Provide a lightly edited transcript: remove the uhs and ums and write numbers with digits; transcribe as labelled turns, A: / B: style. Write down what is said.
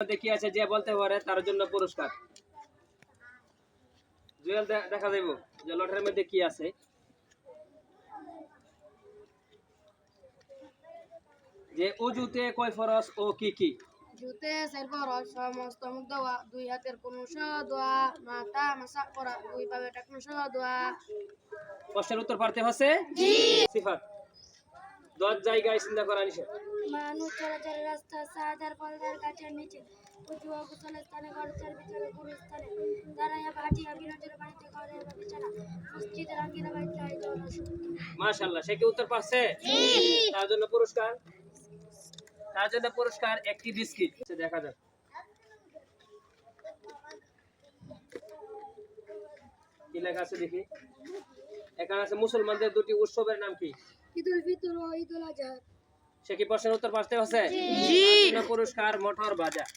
A: মধ্যে কি আছে যে বলতে পারে তার জন্য পুরস্কার। জুয়েল দেখা যাইব যে লটারির মধ্যে কি আছে। যে উজুতে কয় ফরজ ও কি কি?
B: জুতে চার ফরজ, সমস্ত মুখ ধোয়া, দুই হাতের কোনো সহ ধোয়া, মাথা মাসাক করা, দুই পাবে টাকনো সহ ধোয়া।
A: প্রশ্নের উত্তর পারতে হচ্ছে জি। সিফাত 10 জায়গায় চিন্তা করা নিষেধ।
B: মানুষ চলাচলের রাস্তা, সাহাদার কলদার গাছের নিচে, উঁচু ও গোসল স্থানে, খরচের ভিতরে কোনো স্থানে, দাঁড়াইয়া হাঁটিয়া বিনোদনের বাড়িতে খাওয়া বা বিছানা, মসজিদের আঙ্গিনা বাড়িতে জনসংখ্যা।
A: মাশাআল্লাহ, সে কি উত্তর পারছে? জি। তার জন্য পুরস্কার একটি বিস্কিট। দেখা যাক কি লেখা আছে দেখি। এখানে আছে মুসলমানদের দুটি উৎসবের নাম কি?
B: ঈদুল ফিতর ও ঈদুল আজহা।
A: সে কি প্রশ্নের উত্তর পারতে হচ্ছে? জি। পুরস্কার মোটর বাজার।